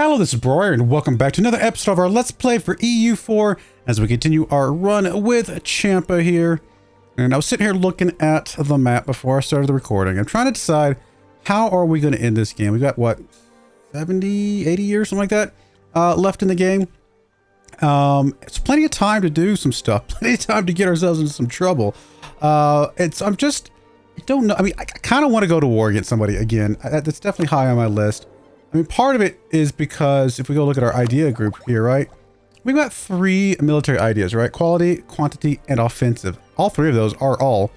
Hello, this is Broyar, and welcome back to another episode of our Let's Play for EU4 as we continue our run with Champa here. And I was sitting here looking at the map before I started the recording. I'm trying to decide how are we going to end this game. We've got, what, 70, 80 years, something like that, left in the game. It's plenty of time to do some stuff, plenty of time to get ourselves into some trouble. I don't know. I mean, I kind of want to go to war against somebody again. That's definitely high on my list. I mean, part of it is because if we go look at our idea group here, right? We've got 3 military ideas, right? Quality, quantity, and offensive. All 3 of those are all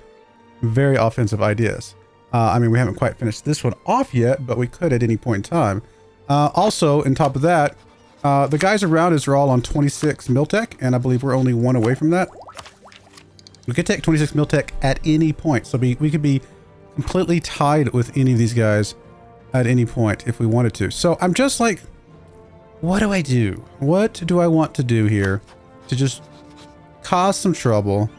very offensive ideas. I mean, we haven't quite finished this one off yet, but we could at any point in time. Also, on top of that, the guys around us are all on 26 Miltech, and I believe we're only 1 away from that. We could take 26 Miltech at any point, so we could be completely tied with any of these guys at any point if we wanted to. So I'm just like, what do I do? What do I want to do here to just cause some trouble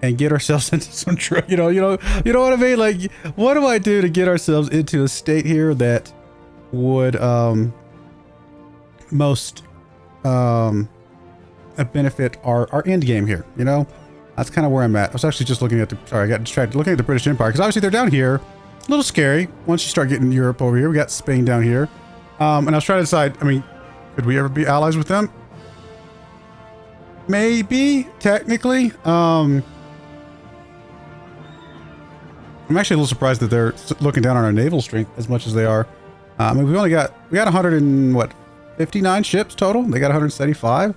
and get ourselves into some trouble? You know what I mean? Like, what do I do to get ourselves into a state here that would most benefit our end game here? You know, that's kind of where I'm at. I was actually just looking at the, sorry, I got distracted looking at the British Empire, because obviously they're down here. A little scary once you start getting Europe over here. We got Spain down here. And I was trying to decide, I mean, could we ever be allies with them? Maybe, technically. I'm actually a little surprised that they're looking down on our naval strength as much as they are. I mean, we got 159 ships total. They got 175.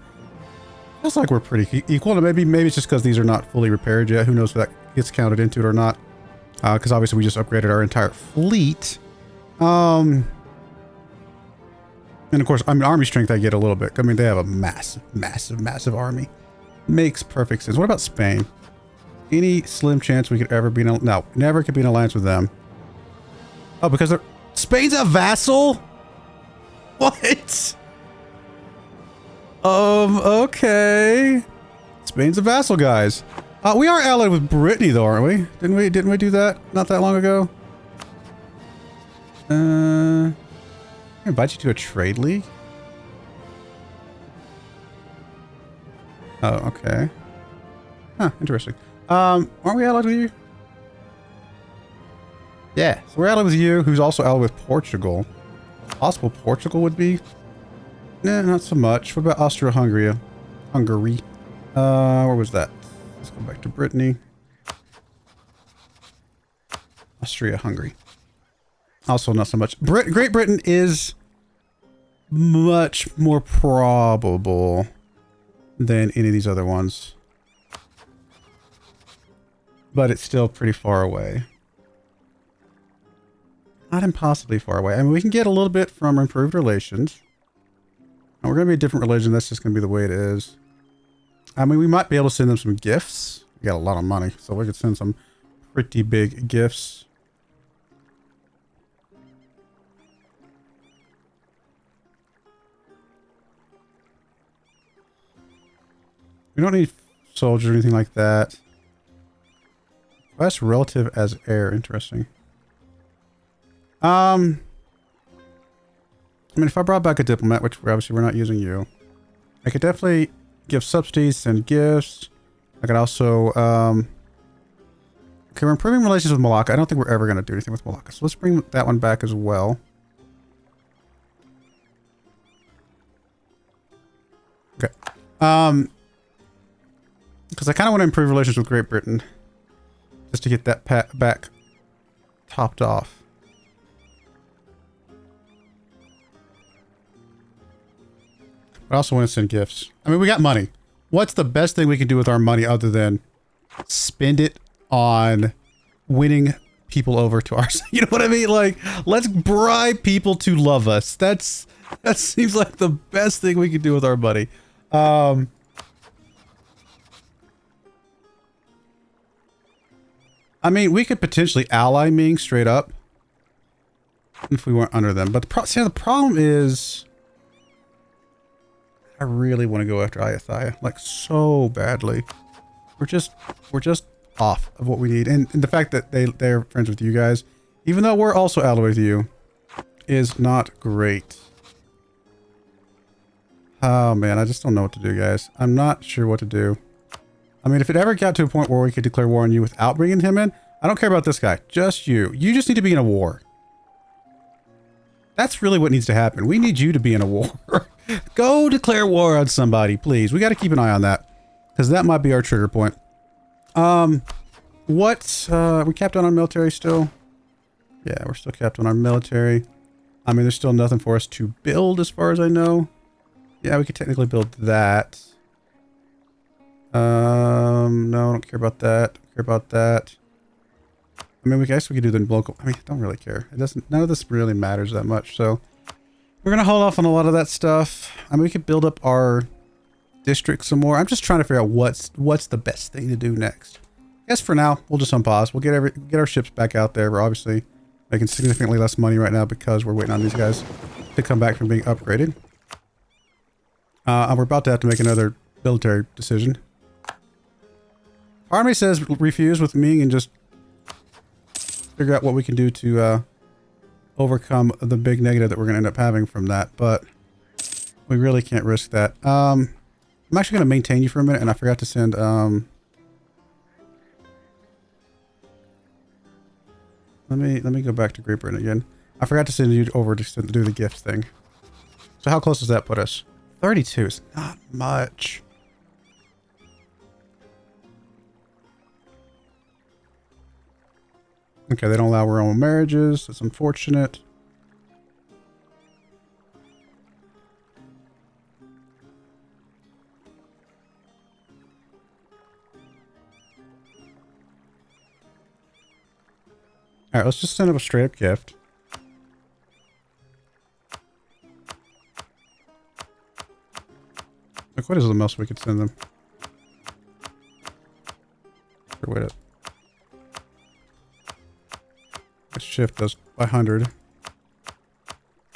Looks like we're pretty equal. And maybe it's just because these are not fully repaired yet. Who knows if that gets counted into it or not. Because obviously we just upgraded our entire fleet. And of course, I mean, army strength I get a little bit. I mean, they have a massive army. Makes perfect sense. What about Spain? Any slim chance we could ever be in no, never could be in alliance with them. Oh, because they're Spain's a vassal? What? Okay. Spain's a vassal, guys. We are allied with Brittany, though, aren't we? Didn't we do that not that long ago? I invite you to a trade league. Oh, okay. Huh, interesting. Aren't we allied with you? Yeah, so we're allied with you, who's also allied with Portugal. Possible Portugal would be? Nah, not so much. What about Austria-Hungary? Where was that? Let's go back to Brittany. Austria-Hungary. Also not so much. Great Britain is much more probable than any of these other ones. But it's still pretty far away. Not impossibly far away. I mean, we can get a little bit from improved relations. And we're going to be a different religion. That's just going to be the way it is. I mean, we might be able to send them some gifts. We got a lot of money, so we could send some pretty big gifts. We don't need soldiers or anything like that. Best relative as heir. Interesting. I mean, if I brought back a diplomat, which obviously we're not using you, I could definitely give subsidies, send gifts. I could also, okay, we're improving relations with Malacca. I don't think we're ever going to do anything with Malacca. So let's bring that one back as well. Okay. Because I kind of want to improve relations with Great Britain. Just to get that back topped off. I also want to send gifts. I mean, we got money. What's the best thing we can do with our money other than spend it on winning people over to our side? You know what I mean? Like, let's bribe people to love us. That seems like the best thing we can do with our money. I mean, we could potentially ally Ming straight up if we weren't under them. But the problem is, I really want to go after Ayutthaya, like so badly. We're just off of what we need, and the fact that they're friends with you guys, even though we're also allied with you, is not great. Oh man, I just don't know what to do, guys. I'm not sure what to do. I mean, if it ever got to a point where we could declare war on you without bringing him in, I don't care about this guy. Just you. You just need to be in a war. That's really what needs to happen. We need you to be in a war. Go declare war on somebody, please. We got to keep an eye on that, because that might be our trigger point. We capped on our military still? Yeah, we're still capped on our military. I mean, there's still nothing for us to build as far as I know. Yeah, we could technically build that. No, I don't care about that. Don't care about that. I mean, I guess we could do the local. I mean, I don't really care. It doesn't, none of this really matters that much. So we're going to hold off on a lot of that stuff. I mean, we could build up our district some more. I'm just trying to figure out what's the best thing to do next. I guess for now, we'll just unpause. We'll get our ships back out there. We're obviously making significantly less money right now because we're waiting on these guys to come back from being upgraded. We're about to have to make another military decision. Part of me says refuse with Ming and just figure out what we can do to overcome the big negative that we're going to end up having from that, but we really can't risk that. I'm actually going to maintain you for a minute, and I forgot to send let me go back to Great Britain again. I forgot to send you over to do the gifts thing. So how close does that put us? 32 is not much. Okay, they don't allow Roman marriages. That's unfortunate. Alright, let's just send them a straight up gift. Like, what is the most we could send them? Wait up. Let's shift those by 100. I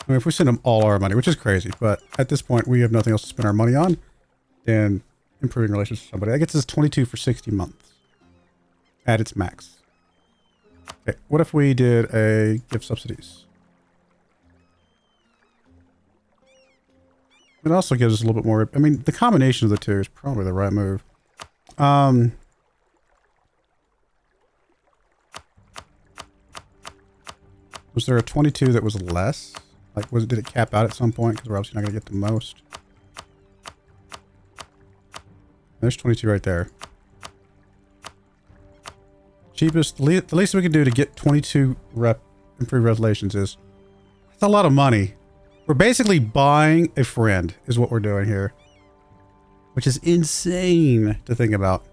mean, if we send them all our money, which is crazy, but at this point, we have nothing else to spend our money on than improving relations with somebody. That gets us 22 for 60 months at its max. Okay, what if we did a gift subsidies? It also gives us a little bit more. I mean, the combination of the two is probably the right move. Was there a 22 that was less? Like, did it cap out at some point? Because we're obviously not going to get the most. There's 22 right there. Cheapest, the least we can do to get 22 improved relations is, that's a lot of money. We're basically buying a friend is what we're doing here, which is insane to think about.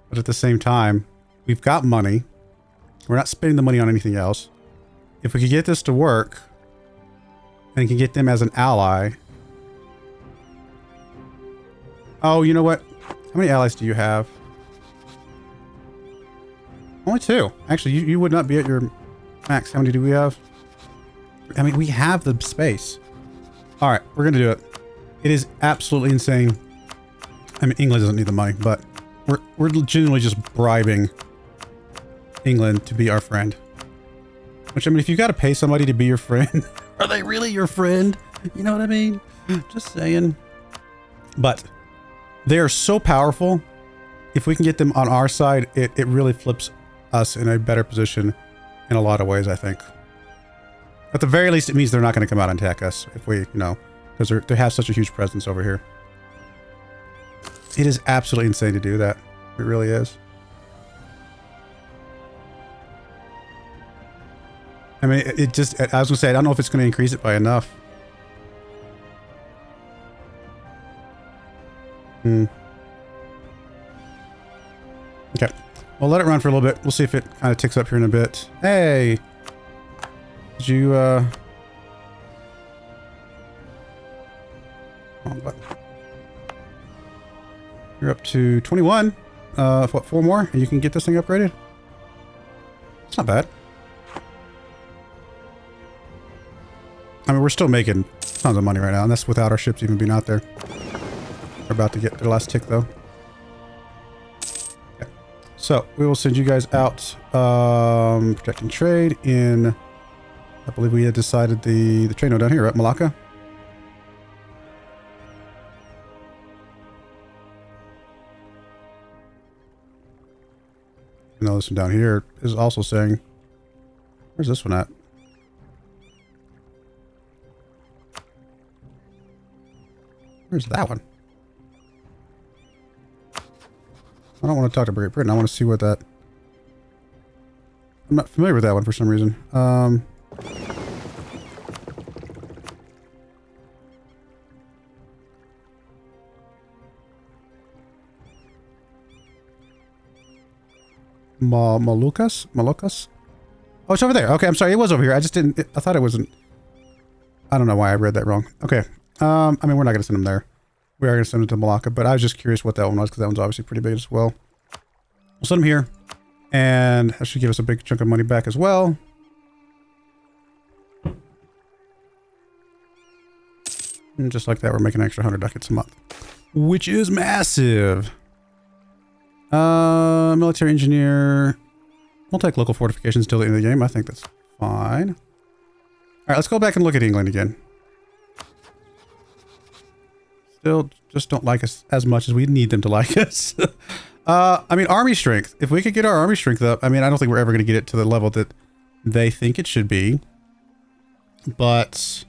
But at the same time, we've got money. We're not spending the money on anything else. If we could get this to work and can get them as an ally. Oh, you know what? How many allies do you have? Only 2. Actually, you would not be at your max. How many do we have? I mean, we have the space. All right, we're going to do it. It is absolutely insane. I mean, England doesn't need the money, but we're genuinely just bribing England to be our friend. Which, I mean, if you got to pay somebody to be your friend, are they really your friend? You know what I mean? Just saying. But they are so powerful. If we can get them on our side, it really flips us in a better position in a lot of ways, I think. At the very least, it means they're not going to come out and attack us if we, you know, because they have such a huge presence over here. It is absolutely insane to do that. It really is. I mean, it just, I was going to say, I don't know if it's going to increase it by enough. Okay. Well, let it run for a little bit. We'll see if it kind of ticks up here in a bit. Hey! Did you, Wrong button. You're up to 21. What, 4 more? And you can get this thing upgraded? It's not bad. I mean, we're still making tons of money right now, and that's without our ships even being out there. We're about to get the last tick, though. Okay. So, we will send you guys out, protecting trade in I believe we had decided the train down here at Malacca. No, this one down here is also saying, where's this one at? Where's that one? I don't want to talk to Great Britain. I want to see what that... I'm not familiar with that one for some reason. Moluccas? Moluccas? Oh, it's over there. Okay, I'm sorry. It was over here. I just didn't... I thought it wasn't... I don't know why I read that wrong. Okay. I mean, we're not going to send them there. We are going to send them to Malacca, but I was just curious what that one was, because that one's obviously pretty big as well. We'll send them here, and that should give us a big chunk of money back as well. And just like that, we're making an extra 100 ducats a month, which is massive. Military engineer. We'll take local fortifications till the end of the game. I think that's fine. All right, let's go back and look at England again. Still just don't like us as much as we need them to like us. I mean, army strength. If we could get our army strength up, I mean, I don't think we're ever going to get it to the level that they think it should be. But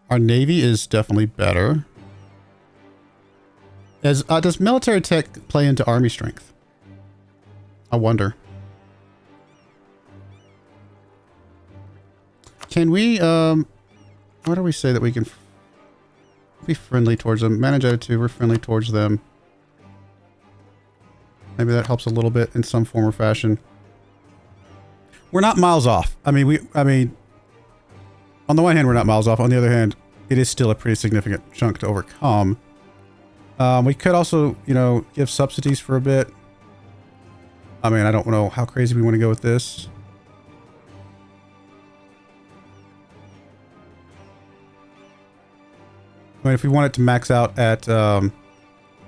our navy is definitely better. Does military tech play into army strength? I wonder. Can we, what do we say that we can be friendly towards them? Manage attitude, we're friendly towards them. Maybe that helps a little bit in some form or fashion. We're not miles off. I mean, on the one hand, we're not miles off. On the other hand, it is still a pretty significant chunk to overcome. We could also, you know, give subsidies for a bit. I mean, I don't know how crazy we want to go with this. I mean, if we wanted to max out at the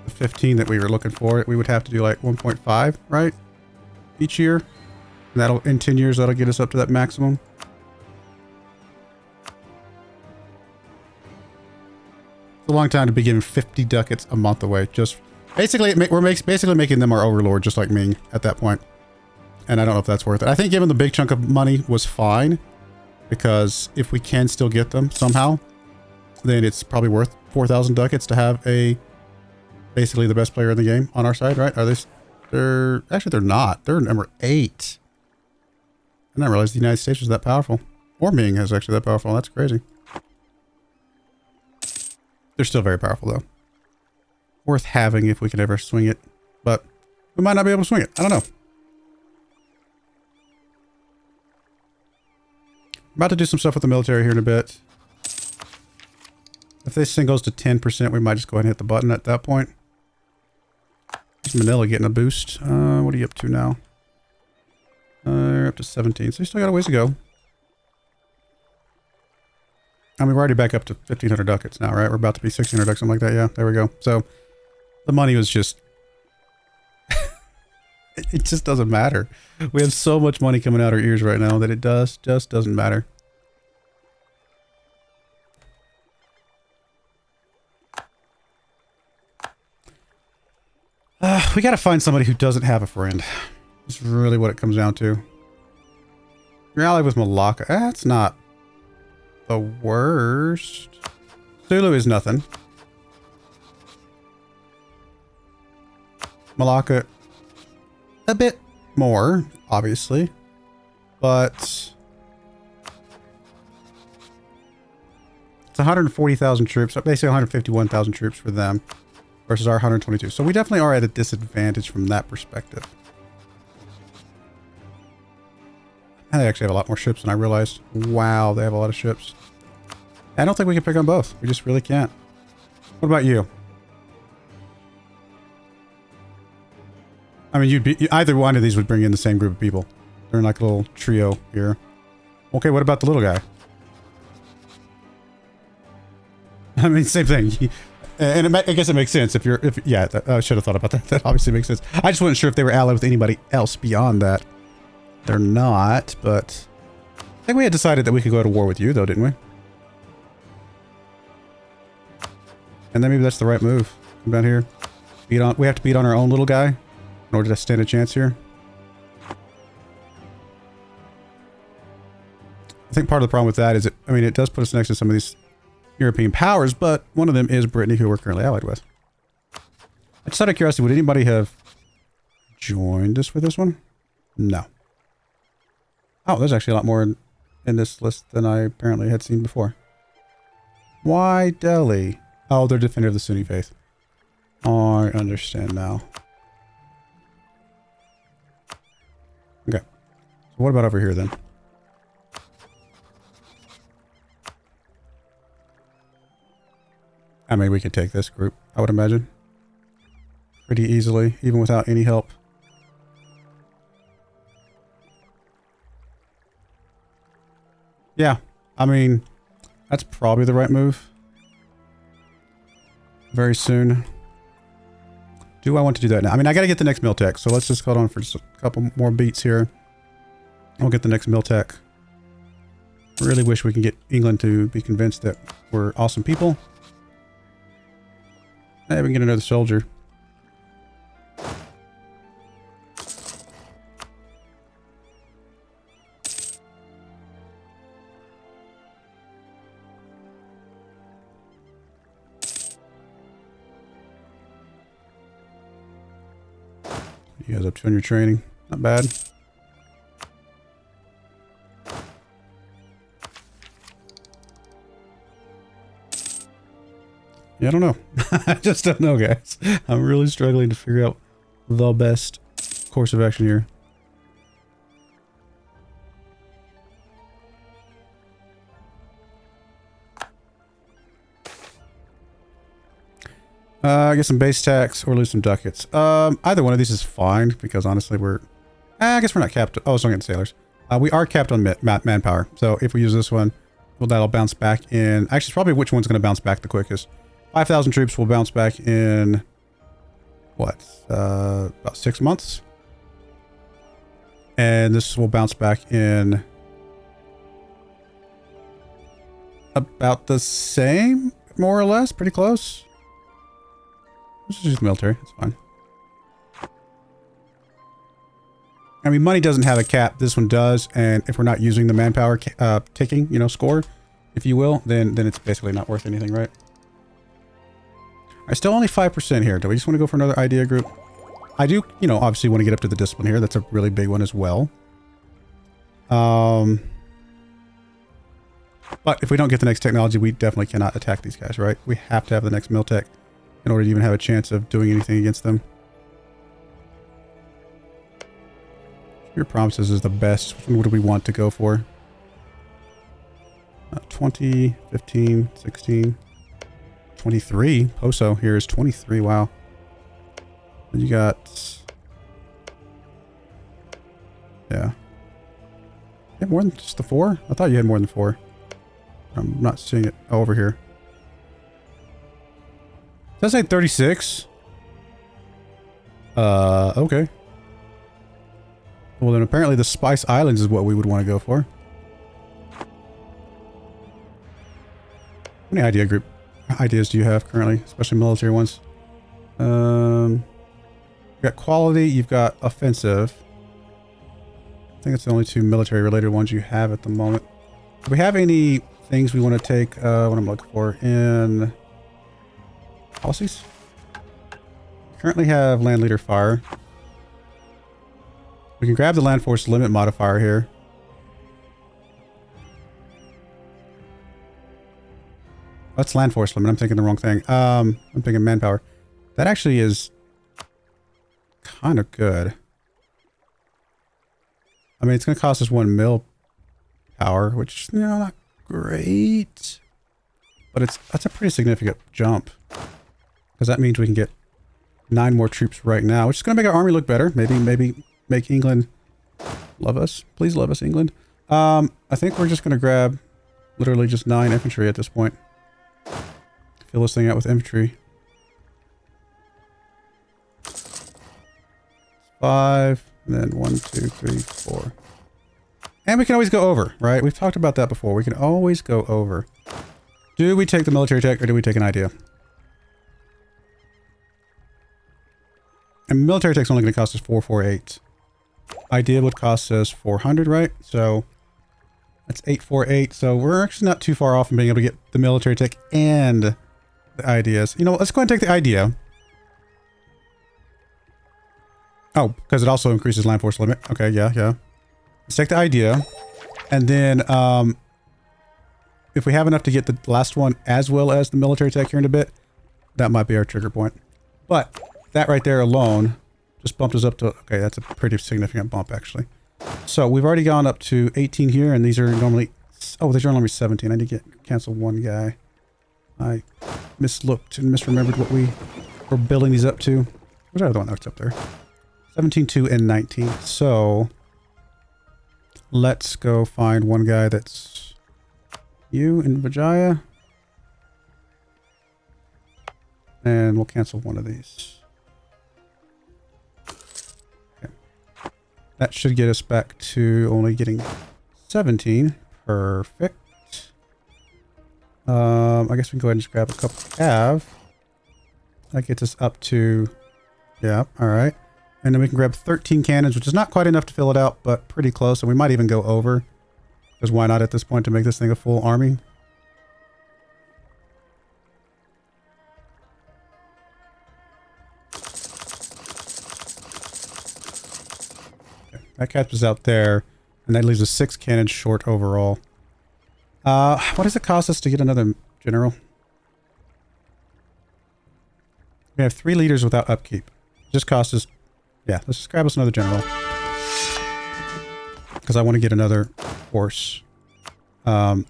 15 that we were looking for, we would have to do like 1.5, right? Each year. And that'll, in 10 years, that'll get us up to that maximum. It's a long time to be giving 50 ducats a month away. Just basically, we're basically making them our overlord, just like Ming at that point. And I don't know if that's worth it. I think giving the big chunk of money was fine, because if we can still get them somehow, then it's probably worth 4,000 ducats to have basically the best player in the game on our side, right? Are they? Actually, they're not. They're number 8. I didn't realize the United States was that powerful. Or Ming is actually that powerful. That's crazy. They're still very powerful, though. Worth having if we can ever swing it. But we might not be able to swing it. I don't know. About to do some stuff with the military here in a bit. If this thing goes to 10%, we might just go ahead and hit the button at that point. Manila getting a boost. What are you up to now? You're up to 17, so you still got a ways to go. I mean, we're already back up to 1,500 ducats now, right? We're about to be 1,600 ducats, something like that. Yeah, there we go. So the money was just... it just doesn't matter. We have so much money coming out our ears right now that it just doesn't matter. We gotta find somebody who doesn't have a friend. That's really what it comes down to. You're allied with Malacca. That's not the worst. Sulu is nothing. Malacca, a bit more, obviously. But it's 140,000 troops. Basically 151,000 troops for them. Versus our 122. So we definitely are at a disadvantage from that perspective. And they actually have a lot more ships than I realized. Wow, they have a lot of ships. I don't think we can pick on both. We just really can't. What about you? I mean, either one of these would bring in the same group of people. They're in like a little trio here. Okay, what about the little guy? I mean, same thing. And I guess it makes sense if you're, yeah, I should have thought about that. That obviously makes sense. I just wasn't sure if they were allied with anybody else beyond that. They're not, but think we had decided that we could go to war with you, though, didn't we? And then maybe that's the right move. Come down here. We have to beat on our own little guy in order to stand a chance here. I think part of the problem with that is it does put us next to some of these European powers, but one of them is Brittany, who we're currently allied with. Just out of curiosity, would anybody have joined us with this one? No. Oh, there's actually a lot more in this list than I apparently had seen before. Why Delhi? Oh, they're defender of the Sunni faith. I understand now. Okay. So what about over here then? I mean, we could take this group, I would imagine. Pretty easily, even without any help. Yeah, I mean, that's probably the right move. Very soon. Do I want to do that now? I mean, I gotta get the next Miltech, so let's just hold on for just a couple more beats here. I'll get the next Miltech. Really wish we can get England to be convinced that we're awesome people. Hey, we can get another soldier. You guys up to on your training? Not bad. Yeah, I don't know. I just don't know, guys. I'm really struggling to figure out the best course of action here. Get some base tax or lose some ducats. Either one of these is fine because honestly we're... I guess we're not capped. Oh, so I'm getting sailors. We are capped on manpower. So if we use this one, well, that'll bounce back in... Actually, it's probably which one's going to bounce back the quickest. 5,000 troops will bounce back in... What? About 6 months? And this will bounce back in... about the same? More or less? Pretty close? This is just military. It's fine. I mean, money doesn't have a cap. This one does. And if we're not using the manpower ticking, you know, score, if you will, then it's basically not worth anything, right? All right, still only 5% here. Do we just want to go for another idea group? I do, you know, obviously want to get up to the discipline here. That's a really big one as well. But if we don't get the next technology, we definitely cannot attack these guys, right? We have to have the next Miltech in order to even have a chance of doing anything against them. Your promises is the best. What do we want to go for? 20, 15, 16, 23. Poso here is 23. Wow. And you got... Yeah. You have more than just the 4? I thought you had more than 4. I'm not seeing it over here. Does that say 36? Okay. Well, then apparently the Spice Islands is what we would want to go for. How many ideas do you have currently? Especially military ones. You've got quality, you've got offensive. I think it's the only 2 military related ones you have at the moment. Do we have any things we want to take, what I'm looking for in... policies? Currently have land leader fire. We can grab the land force limit modifier here. That's land force limit. I'm thinking the wrong thing. I'm thinking manpower. That actually is kind of good. I mean, it's going to cost us 1 mil power, which, you know, not great. But that's a pretty significant jump. Because that means we can get 9 more troops right now, which is going to make our army look better. Maybe make England love us. Please love us, England. I think we're just going to grab literally just 9 infantry at this point. Fill this thing out with infantry. 5, and then 1, 2, 3, 4. And we can always go over, right? We've talked about that before. We can always go over. Do we take the military tech or do we take an idea? And military tech's only going to cost us 448. Idea would cost us 400, right? So that's 848. So we're actually not too far off from being able to get the military tech and the ideas. You know what? Let's go ahead and take the idea. Oh, because it also increases land force limit. Okay, yeah. Let's take the idea. And then if we have enough to get the last one as well as the military tech here in a bit, that might be our trigger point. But that right there alone just bumped us up to... Okay, that's a pretty significant bump, actually. So we've already gone up to 18 here, and these are normally... Oh, these are normally 17. I need to cancel one guy. I mislooked and misremembered what we were building these up to. Where's the other one that's up there? 17, 2, and 19. So let's go find one guy that's you in Vijaya. And we'll cancel one of these. Okay. That should get us back to only getting 17. Perfect. I guess we can go ahead and just grab a couple cav. That gets us up to... Yeah, alright. And then we can grab 13 cannons, which is not quite enough to fill it out, but pretty close. And we might even go over. Because why not at this point to make this thing a full army? Okay, that caps us out there. And that leaves us 6 cannons short overall. What does it cost us to get another general? We have 3 leaders without upkeep. It just costs us... Yeah, let's just grab us another general. Because I want to get another force. Doing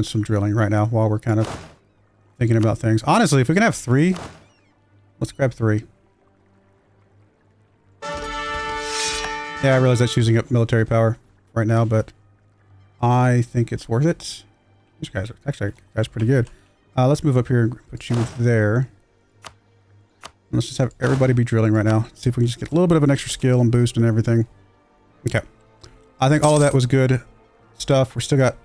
some drilling right now while we're kind of thinking about things. Honestly, if we can have 3, let's grab 3. Yeah, I realize that's using up military power right now, but I think it's worth it. These guys are actually pretty good. Let's move up here and put you there. Let's just have everybody be drilling right now. See if we can just get a little bit of an extra skill and boost and everything. Okay. I think all of that was good stuff. We still got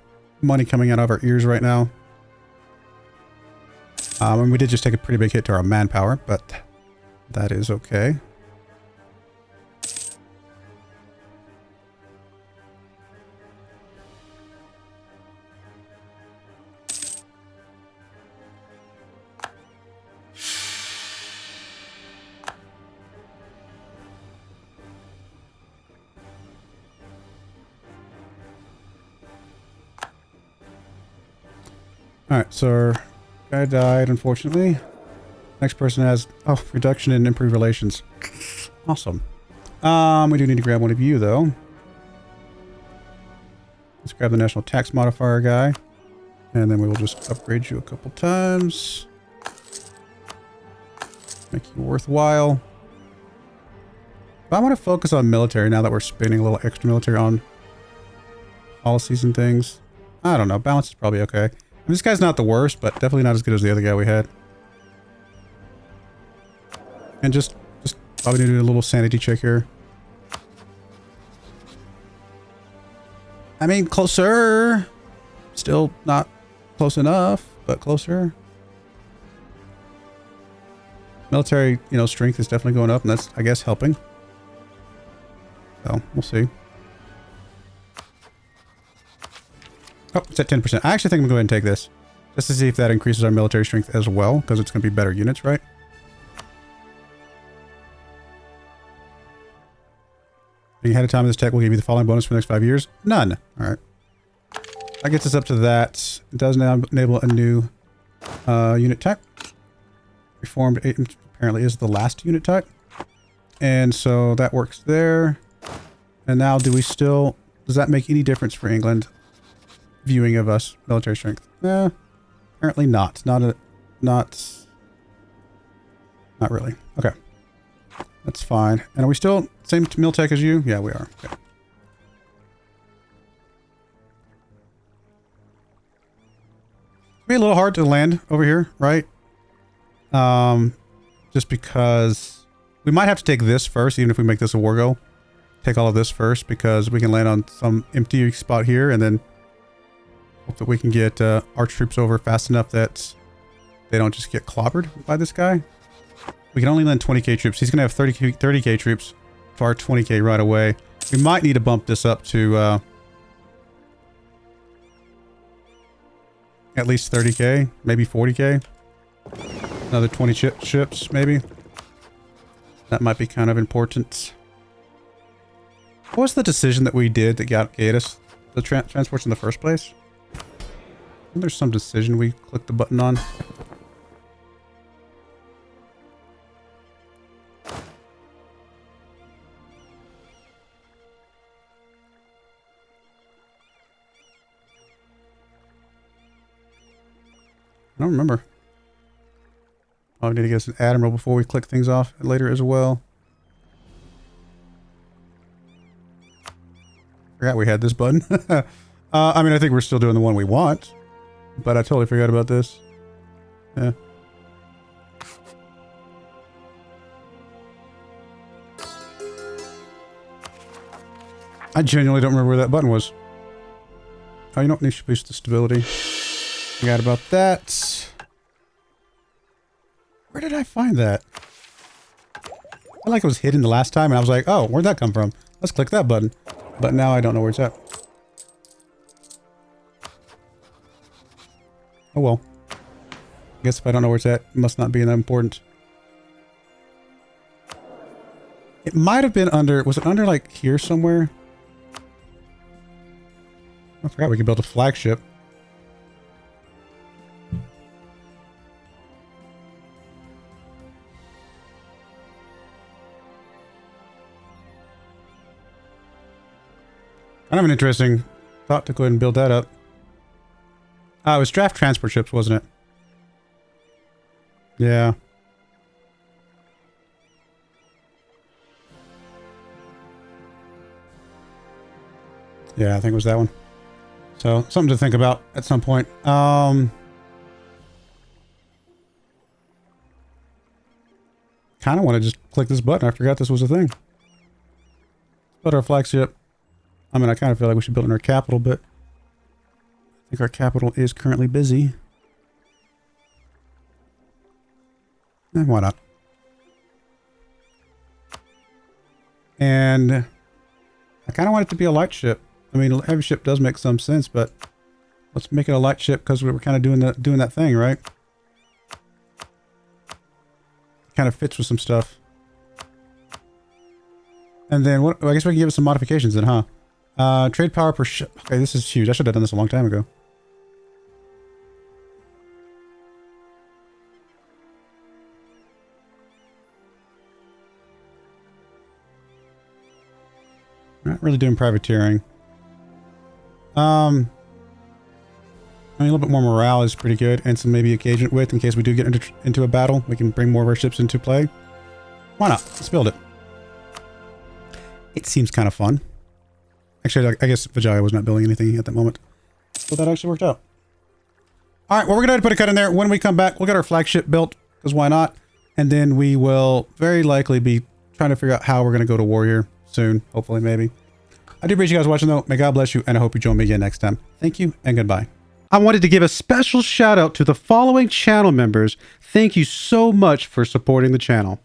money coming out of our ears right now. And we did just take a pretty big hit to our manpower, but that is okay. Alright, so our guy died, unfortunately. Next person has, oh, reduction in improved relations. Awesome. We do need to grab one of you, though. Let's grab the national tax modifier guy. And then we will just upgrade you a couple times. Make you worthwhile. But I want to focus on military now that we're spending a little extra military on policies and things. I don't know, balance is probably okay. This guy's not the worst, but definitely not as good as the other guy we had. And just probably need to do a little sanity check here. I mean, closer. Still not close enough, but closer. Military, you know, strength is definitely going up, and that's, I guess, helping. So, we'll see. Oh, it's at 10%. I actually think I'm going to go ahead and take this. Just to see if that increases our military strength as well, because it's going to be better units, right? Being ahead of time in this tech will give you the following bonus for the next 5 years. None. Alright. That gets us up to that. It does now enable a new unit type. Reformed 8 apparently is the last unit type. And so that works there. And now do we still... Does that make any difference for England? Viewing of us military strength. Apparently not. Not really. Okay. That's fine. And are we still same mil tech as you? Yeah, we are. Okay. Be a little hard to land over here, right? Just because we might have to take this first, even if we make this a war goal. take all of this first because we can land on some empty spot here and then hope that we can get our troops over fast enough that they don't just get clobbered by this guy. We can only land 20k troops. He's going to have 30k troops to our 20k right away. We might need to bump this up to at least 30k, maybe 40k. Another 20 ships, maybe. That might be kind of important. What was the decision that we did that got us the transports in the first place? There's some decision we clicked the button on. I don't remember. Oh, we need to get us an admiral before we click things off later as well. Forgot we had this button. I mean, I think we're still doing the one we want, but I totally forgot about this. Yeah. I genuinely don't remember where that button was. Oh, you don't need to boost the stability. Forgot about that. Where did I find that? I felt like it was hidden the last time, and I was like, oh, where'd that come from? Let's click that button. But now I don't know where it's at. Oh well. I guess if I don't know where it's at, it must not be that important. It might have been under... Was it under, like, here somewhere? I forgot we could build a flagship. Kind of an interesting thought to go ahead and build that up. It was draft transport ships, wasn't it? Yeah. Yeah, I think it was that one. So, something to think about at some point. Kind of want to just click this button. I forgot this was a thing. Build our flagship. I mean, I kind of feel like we should build in our capital, but I think our capital is currently busy. Why not? And I kind of want it to be a light ship. I mean, a heavy ship does make some sense, but let's make it a light ship because we were kind of doing that thing, right? Kind of fits with some stuff. And then what? I guess we can give it some modifications then, huh? Trade power per ship. Okay, this is huge. I should have done this a long time ago. Not really doing privateering. I mean, a little bit more morale is pretty good, and some maybe engagement width in case we do get into a battle. We can bring more of our ships into play. Why not? Let's build it. It seems kind of fun. Actually, I guess Vijaya was not building anything at that moment. So that actually worked out. Alright, well, we're going to put a cut in there. When we come back, we'll get our flagship built, because why not? And then we will very likely be trying to figure out how we're going to go to war here soon. Hopefully, maybe. I do appreciate you guys watching, though. May God bless you, and I hope you join me again next time. Thank you, and goodbye. I wanted to give a special shout out to the following channel members. Thank you so much for supporting the channel.